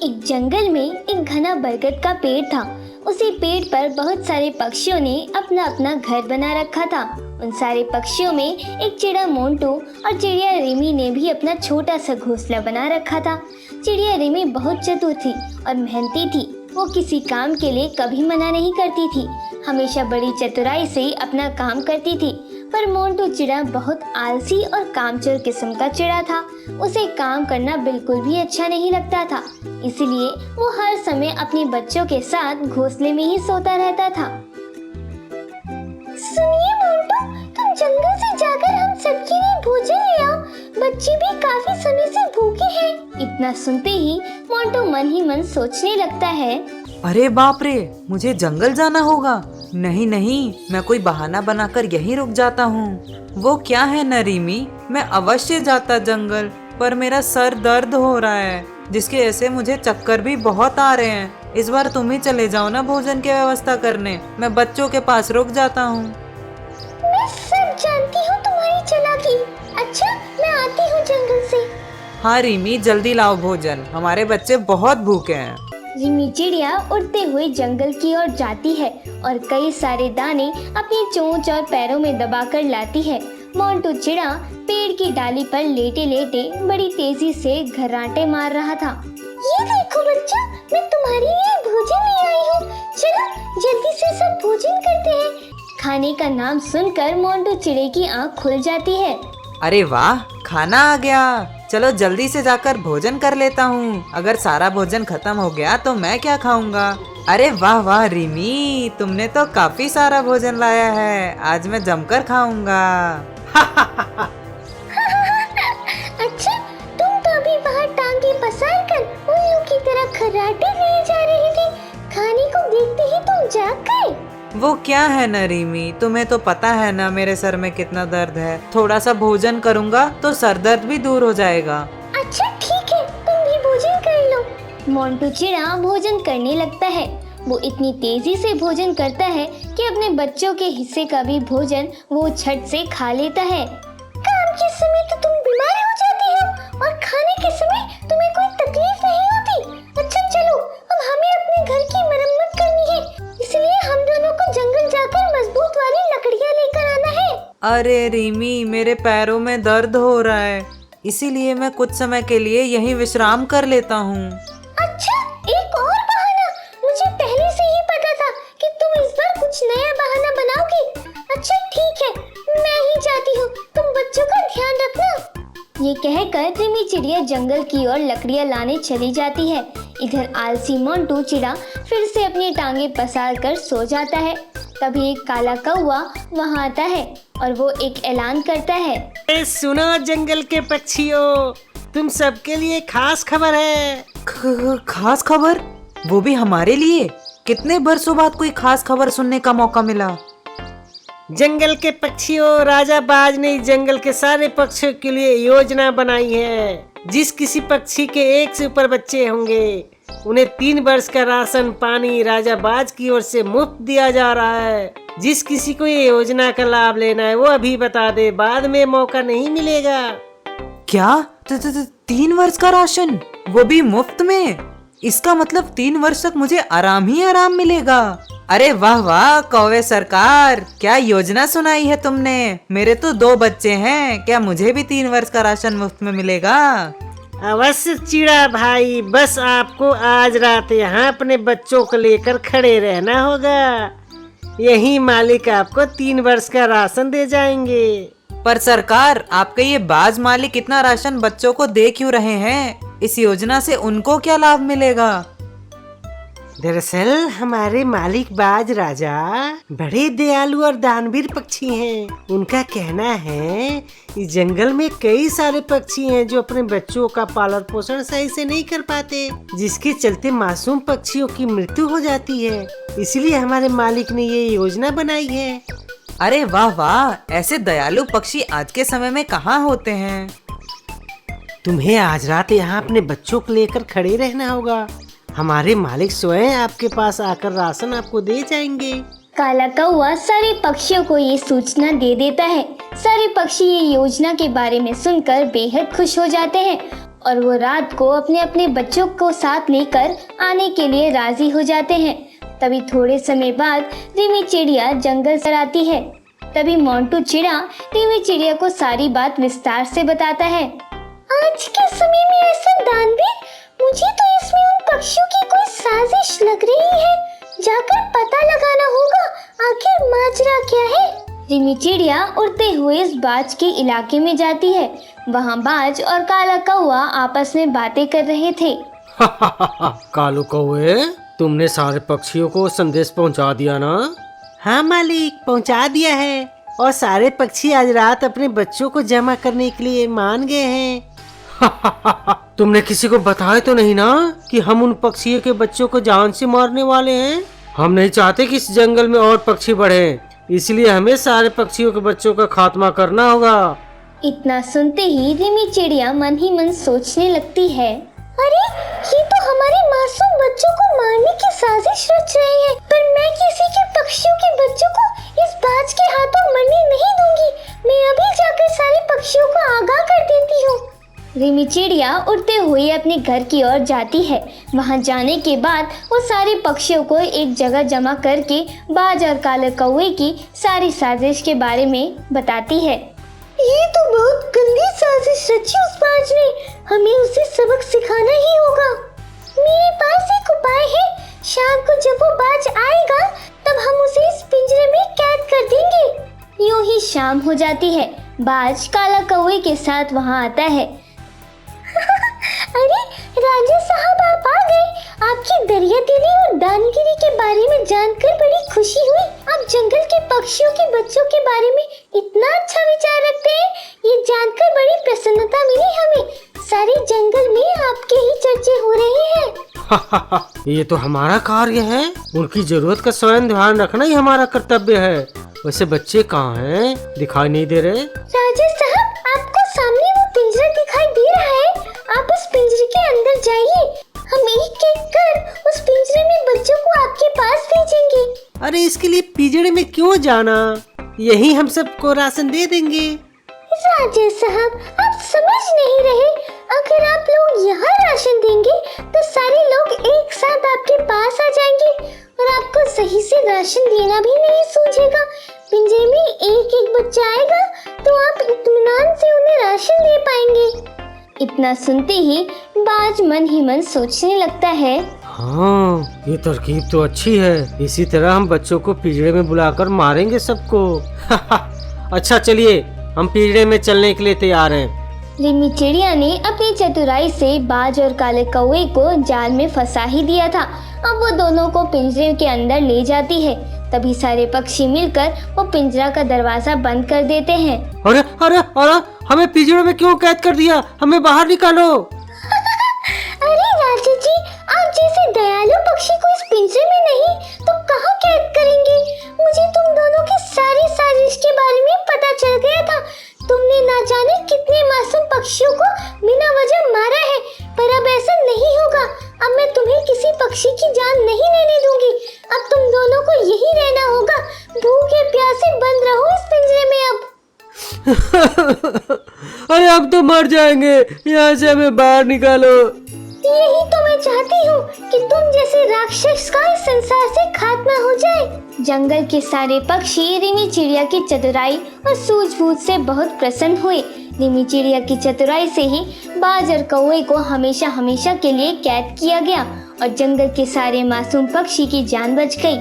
एक जंगल में एक घना बरगद का पेड़ था। उसी पेड़ पर बहुत सारे पक्षियों ने अपना अपना घर बना रखा था। उन सारे पक्षियों में एक चिड़ा मोंटू और चिड़िया रिमी ने भी अपना छोटा सा घोंसला बना रखा था। चिड़िया रिमी बहुत चतुर थी और मेहनती थी। वो किसी काम के लिए कभी मना नहीं करती थी, हमेशा बड़ी चतुराई से अपना काम करती थी। पर मोंटू चिड़ा बहुत आलसी और कामचोर किस्म का चिड़ा था। उसे काम करना बिल्कुल भी अच्छा नहीं लगता था, इसलिए वो हर समय अपने बच्चों के साथ घोंसले में ही सोता रहता था। सुनिए मोंटू, तुम जंगल से जाकर हम सबके लिए भोजन ले आओ, बच्चे भी काफी समय से भूखे हैं। इतना सुनते ही मोंटू मन ही मन सोचने लगता है, अरे बाप रे, मुझे जंगल जाना होगा। नहीं नहीं, मैं कोई बहाना बनाकर यहीं रुक जाता हूँ। वो क्या है न रिमी, मैं अवश्य जाता जंगल, पर मेरा सर दर्द हो रहा है, जिसकी वजह से मुझे चक्कर भी बहुत आ रहे हैं। इस बार तुम ही चले जाओ ना भोजन की व्यवस्था करने, मैं बच्चों के पास रुक जाता हूँ। मैं सब जानती हूँ तुम्हारी चालाकी। अच्छा, मैं आती हूँ जंगल से। हाँ रिमी, जल्दी लाओ भोजन, हमारे बच्चे बहुत भूखे हैं। रिमी चिड़िया उड़ते हुए जंगल की ओर जाती है और कई सारे दाने अपनी चोंच और पैरों में दबाकर लाती है। मोंटू चिड़ा पेड़ की डाली पर लेटे लेटे बड़ी तेजी से घर्राटे मार रहा था। ये देखो बच्चा, मैं तुम्हारे लिए भोजन ले आई हूँ। चलो जल्दी से सब भोजन करते हैं। खाने का नाम सुनकर मोंटू चिड़े की आँख खुल जाती है। अरे वाह, खाना आ गया, चलो जल्दी से जाकर भोजन कर लेता हूँ। अगर सारा भोजन खत्म हो गया तो मैं क्या खाऊंगा। अरे वाह वाह रिमी, तुमने तो काफी सारा भोजन लाया है, आज मैं जमकर खाऊंगा। अच्छा, तुम तो अभी बाहर टांगे पसार कर उल्लू की तरह खर्राटे लिए जा रहे थे, खाने को देखते ही तुम जाग गए। वो क्या है न रिमी, तुम्हें तो पता है ना मेरे सर में कितना दर्द है। थोड़ा सा भोजन करूँगा तो सर दर्द भी दूर हो जाएगा। अच्छा ठीक है, तुम भी भोजन कर लो। मोंटू चिड़ा भोजन करने लगता है। वो इतनी तेजी से भोजन करता है कि अपने बच्चों के हिस्से का भी भोजन वो झट से खा लेता है। काम के समय तो तुम बीमार हो जाते हो और खाने के समय तुम्हें कोई तकलीफ नहीं होती। अच्छा चलो, अब हमें अपने घर की मरम्मत करनी है, इसलिए हम दोनों को जंगल जाकर मजबूत वाली लकड़ियाँ लेकर आना है। अरे रिमी, मेरे पैरों में दर्द हो रहा है, इसीलिए मैं कुछ समय के लिए यहीं विश्राम कर लेता हूँ। अच्छा, एक और बहाना। मुझे पहले से ही पता था कि तुम इस बार कुछ नया बहाना बनाओगे। अच्छा ठीक है, मैं ही जाती हूँ, तुम बच्चों का ध्यान रखना। ये कहकर रिमी चिड़िया जंगल की ओर लकड़ियाँ लाने चली जाती है। इधर आलसी मोंटू चिड़ा फिर से अपनी टांगे पसार कर सो जाता है। तभी एक काला कौवा वहाँ आता है और वो एक ऐलान करता है, सुनो जंगल के पक्षियों, तुम सबके लिए खास खबर है। खास खबर? वो भी हमारे लिए? कितने बरसों बाद कोई खास खबर सुनने का मौका मिला। जंगल के पक्षियों, राजा बाज ने जंगल के सारे पक्षियों के लिए योजना बनाई है। जिस किसी पक्षी के एक से ऊपर बच्चे होंगे, उन्हें 3 वर्ष का राशन पानी राजा बाज की ओर से मुफ्त दिया जा रहा है। जिस किसी को ये योजना का लाभ लेना है वो अभी बता दे, बाद में मौका नहीं मिलेगा। क्या? 3 वर्ष का राशन, वो भी मुफ्त में? इसका मतलब 3 वर्ष तक मुझे आराम ही आराम मिलेगा। अरे वाह वाह कौवे सरकार, क्या योजना सुनाई है तुमने। मेरे तो 2 बच्चे हैं, क्या मुझे भी 3 वर्ष का राशन मुफ्त में मिलेगा? अवश्य चिड़ा भाई, बस आपको आज रात यहाँ अपने बच्चों को लेकर खड़े रहना होगा। यही मालिक आपको 3 वर्ष का राशन दे जाएंगे। पर सरकार, आपके ये बाज मालिक इतना राशन बच्चों को दे क्यों रहे हैं? इस योजना से उनको क्या लाभ मिलेगा? दरअसल हमारे मालिक बाज राजा बड़े दयालु और दानवीर पक्षी हैं। उनका कहना है इस जंगल में कई सारे पक्षी हैं जो अपने बच्चों का पालन पोषण सही से नहीं कर पाते, जिसके चलते मासूम पक्षियों की मृत्यु हो जाती है। इसलिए हमारे मालिक ने ये योजना बनाई है। अरे वाह वाह, ऐसे दयालु पक्षी आज के समय में कहाँ होते हैं। तुम्हें आज रात यहाँ अपने बच्चों को लेकर खड़े रहना होगा। हमारे मालिक स्वयं आपके पास आकर राशन आपको दे जाएंगे। काला कौवा सारे पक्षियों को ये सूचना दे देता है। सारे पक्षी ये योजना के बारे में सुनकर बेहद खुश हो जाते हैं और वो रात को अपने अपने बच्चों को साथ लेकर आने के लिए राजी हो जाते हैं। तभी थोड़े समय बाद रिमी चिड़िया जंगल से आती है। तभी मोंटू चिड़ा रिमी चिड़िया को सारी बात विस्तार से बताता है। आज के समय में ऐसा दानवीर, मुझे तो इसमें उन पक्षियों की कोई साजिश लग रही है। जाकर पता लगाना होगा आखिर माजरा क्या है। रिमी चिड़िया उड़ते हुए इस बाज के इलाके में जाती है। वहाँ बाज और काला कौआ आपस में बातें कर रहे थे। कालू कौए, तुमने सारे पक्षियों को संदेश पहुंचा दिया ना? हाँ मालिक, पहुंचा दिया है। और सारे पक्षी आज रात अपने बच्चों को जमा करने के लिए मान गए हैं। तुमने किसी को बताया तो नहीं ना कि हम उन पक्षियों के बच्चों को जान से मारने वाले हैं? हम नहीं चाहते कि इस जंगल में और पक्षी बढ़े, इसलिए हमें सारे पक्षियों के बच्चों का खात्मा करना होगा। इतना सुनते ही रिमी चिड़िया मन ही मन सोचने लगती है, अरे ये तो हमारे मासूम बच्चों को मारने की साजिश रच रहे हैं। पर मैं किसी के पक्षियों के बच्चों को इस बाज के हाथों मरने नहीं दूंगी। मैं अभी जाकर सारे पक्षियों को आगाह कर देती हूँ। रिमी चिड़िया उड़ते हुए अपने घर की ओर जाती है। वहाँ जाने के बाद वो सारे पक्षियों को एक जगह जमा करके बाज और काले कौवे की सारी साजिश के बारे में बताती है। ये तो बहुत गंदी साजिश रची उस बाज ने, हमें उसे सबक सिखाना ही होगा। मेरे पास एक उपाय है, शाम को जब वो बाज आएगा तब हम उसे इस पिंजरे में कैद कर देंगे। यूं ही शाम हो जाती है। बाज काला कौवे के साथ वहाँ आता है। अरे राजा साहब, आप आ गए। आपकी दरिया दिली और दानगिरी के बारे में जानकर बड़ी खुशी हुई। आप जंगल के पक्षियों के बच्चों के बारे में इतना अच्छा विचार रखते हैं, ये जानकर बड़ी प्रसन्नता मिली हमें। सारे जंगल में आपके ही चर्चे हो रहे हैं। ये तो हमारा कार्य है, उनकी जरूरत का स्वयं ध्यान रखना ही हमारा कर्तव्य है। वैसे बच्चे कहाँ हैं? दिखाई नहीं दे रहे। राजा साहब, आपको सामने वो पिंजरा दिखाई दे रहा है। आप उस पिंजरे के अंदर जाइए। हम एक एक कर उस पिंजरे में बच्चों को आपके पास भेजेंगे। अरे इसके लिए पिंजरे में क्यों जाना? यही हम सबको राशन दे देंगे। राजा साहब, आप समझ नहीं रहे। अगर आप लोग यहाँ राशन देंगे तो सारे लोग एक साथ आपके पास आ जाएंगे और आपको सही से राशन देना भी नहीं सूझेगा। पिंजरे में एक एक बच्चा आएगा तो आप इत्मीनान से उन्हें राशन दे पाएंगे। इतना सुनते ही बाज मन ही मन सोचने लगता है, हाँ, ये तरकीब तो अच्छी है। इसी तरह हम बच्चों को पिंजरे में बुलाकर मारेंगे सबको। अच्छा चलिए, हम पिंजरे में चलने के लिए तैयार हैं। रिमी चिड़िया ने अपनी चतुराई से बाज और काले कौवे को जाल में फंसा ही दिया था। अब वो दोनों को पिंजरे के अंदर ले जाती है। तभी सारे पक्षी मिलकर वो पिंजरा का दरवाजा बंद कर देते हैं। अरे अरे अरे, हमें पिंजरे में क्यों कैद कर दिया? हमें बाहर निकालो। अरे राजा जी, आप जैसे दयालु पक्षी को इस पिंजरे में नहीं तो कहाँ कैद करेंगे? मुझे तुम दोनों की सारी साजिश के बारे में पता चल गया था। तुमने ना जाने कितने मासूम पक्षियों को बिना वजह मारा है, पर अब ऐसा नहीं होगा। अब मैं तुम्हें किसी पक्षी की जान नहीं लेने दूंगी। अब तुम दोनों को यही रहना होगा। भूखे प्यासे बंद रहो इस पिंजरे में अब। अरे अब तो मर जाएंगे, यहाँ से हमें बाहर निकालो। यही तो मैं चाहती हूँ कि तुम जैसे राक्षस का इस संसार से खात्मा हो जाए। जंगल के सारे पक्षी रिमी चिड़िया की चतुराई और सूझबूझ से बहुत प्रसन्न हुए। रिमी चिड़िया की चतुराई से ही बाज और कौवे को हमेशा हमेशा के लिए कैद किया गया और जंगल के सारे मासूम पक्षी की जान बच गई।